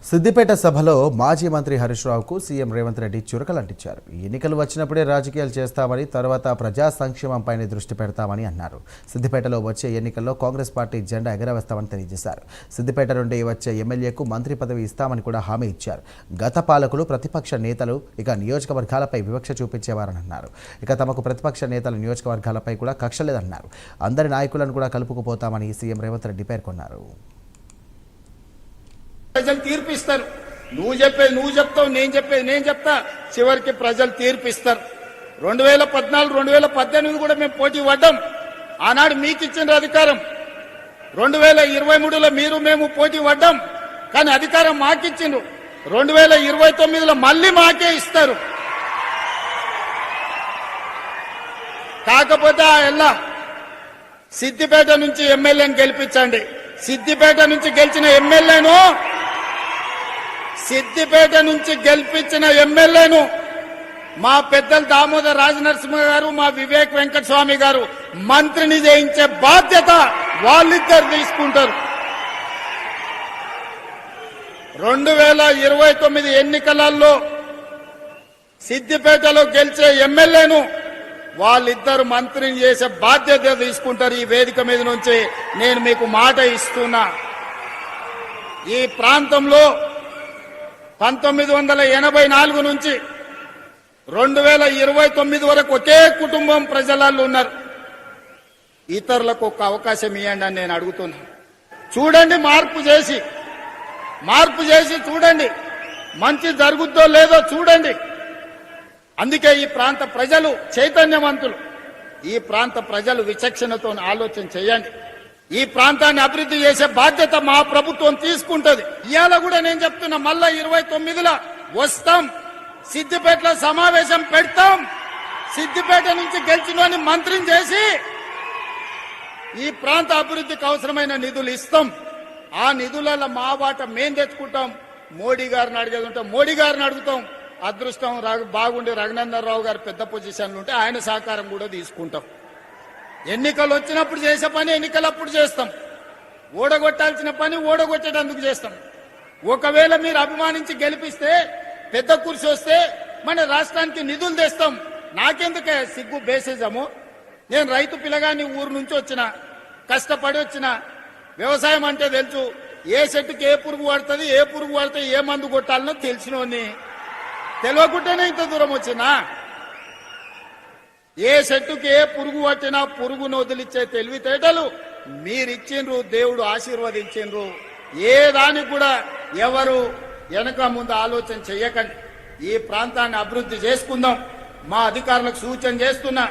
సిద్దిపేట సభలో మాజీ మంత్రి హరీష్ రావుకు సీఎం రేవంత్ రెడ్డి చురకలంటించారు. ఎన్నికలు వచ్చినప్పుడే రాజకీయాలు చేస్తామని, తర్వాత ప్రజా సంక్షేమంపైనే దృష్టి పెడతామని అన్నారు. సిద్దిపేటలో వచ్చే ఎన్నికల్లో కాంగ్రెస్ పార్టీ జెండా ఎగరవేస్తామని తెలియజేశారు. సిద్దిపేట నుండి వచ్చే ఎమ్మెల్యేకు మంత్రి పదవి ఇస్తామని కూడా హామీ ఇచ్చారు. గత పాలకులు, ప్రతిపక్ష నేతలు ఇక నియోజకవర్గాలపై వివక్ష చూపించేవారని అన్నారు. ఇక తమకు ప్రతిపక్ష నేతల నియోజకవర్గాలపై కూడా కక్ష లేదన్నారు. అందరి నాయకులను కూడా కలుపుకుపోతామని సీఎం రేవంత్ రెడ్డి పేర్కొన్నారు. ప్రజలు తీర్పిస్తారు. నువ్వు చెప్పేది నువ్వు చెప్తావు, నేను చెప్పేది నేను చెప్తా. చివరికి ప్రజలు తీర్పిస్తారు. 2014, 2018 కూడా మేము పోటీ పడ్డాం. ఆనాడు మీకు ఇచ్చిన అధికారం. 2023లో మీరు మేము పోటీ పడ్డాం, కానీ అధికారం మాకిచ్చిండ్రు. 2029లో మళ్ళీ మాకే ఇస్తారు. కాకపోతే ఆ సిద్దిపేట నుంచి ఎమ్మెల్యేని గెలిపించండి. సిద్దిపేట నుంచి గెలిపించిన ఎమ్మెల్యేను మా పెద్దలు దామోదర్ రాజనరసింహ గారు, మా వివేక్ వెంకటస్వామి గారు మంత్రిని చేయించే బాధ్యత వాళ్ళిద్దరు తీసుకుంటారు. 2029 ఎన్నికలలో సిద్దిపేటలో గెలిచే ఎమ్మెల్యేను వాళ్ళిద్దరు మంత్రిని చేసే బాధ్యత తీసుకుంటారు. ఈ వేదిక మీద నుంచి నేను మీకు మాట ఇస్తున్నా. ఈ ప్రాంతంలో 1984 నుంచి 2029 వరకు ఒకే కుటుంబం ప్రజలలో ఉన్నారు. ఇతరులకు ఒక అవకాశం ఇవ్వండి అని నేను అడుగుతున్నా. చూడండి, మార్పు చేసి చూడండి, మంచి జరుగుద్దో లేదో చూడండి. అందుకే ఈ ప్రాంత ప్రజలు చైతన్యవంతులు. ఈ ప్రాంత ప్రజలు విచక్షణతో ఆలోచన చేయండి. ఈ ప్రాంతాన్ని అభివృద్ధి చేసే బాధ్యత మా ప్రభుత్వం తీసుకుంటది. ఇవాళ కూడా నేను చెప్తున్నా, మళ్ళా 29లో వస్తాం, సిద్దిపేటలో సమావేశం పెడతాం. సిద్దిపేట నుంచి గెలిచిన మంత్రిని చేసి ఈ ప్రాంత అభివృద్ధికి అవసరమైన నిధులు ఇస్తాం. ఆ నిధులలో మా వాట మేం తెచ్చుకుంటాం. మోడీ గారిని అడిగేది ఉంటాం, మోడీ గారిని అడుగుతాం. అదృష్టం బాగుండి రఘునందన్ రావు గారు పెద్ద పొజిషన్లు ఉంటే ఆయన సహకారం కూడా తీసుకుంటాం. ఎన్నికలు వచ్చినప్పుడు చేసే పని ఎన్నికలప్పుడు చేస్తాం. ఓడగొట్టాల్సిన పని ఓడగొట్టేటందుకు చేస్తాం. ఒకవేళ మీరు అభిమానించి గెలిపిస్తే, పెద్ద కుర్చీ వస్తే మన రాష్ట్రానికి నిధులు తెస్తాం. నాకెందుకే సిగ్గు బేసిజము? నేను రైతు పిల్లగాని ఊరు నుంచి వచ్చిన, కష్టపడి వచ్చిన. వ్యవసాయం అంటే తెలుసు. ఏ చెట్టుకి ఏ పురుగు పడుతుంది, ఏ పురుగు పడితే ఏ మందు కొట్టాలనో తెలిసినోని. తెలియకుండానే ఇంత దూరం వచ్చినా. ఏ చెట్టుకి ఏ పురుగు పట్టినా పురుగును వదిలిచ్చే తెలివితేటలు మీరిచ్చిండ్రు, దేవుడు ఆశీర్వదించిండ్రు. ఏ దానికి కూడా ఎవరు వెనక ముందు ఆలోచన చెయ్యకండి. ఈ ప్రాంతాన్ని అభివృద్ధి చేసుకుందాం. మా అధికారులకు సూచన చేస్తున్నా,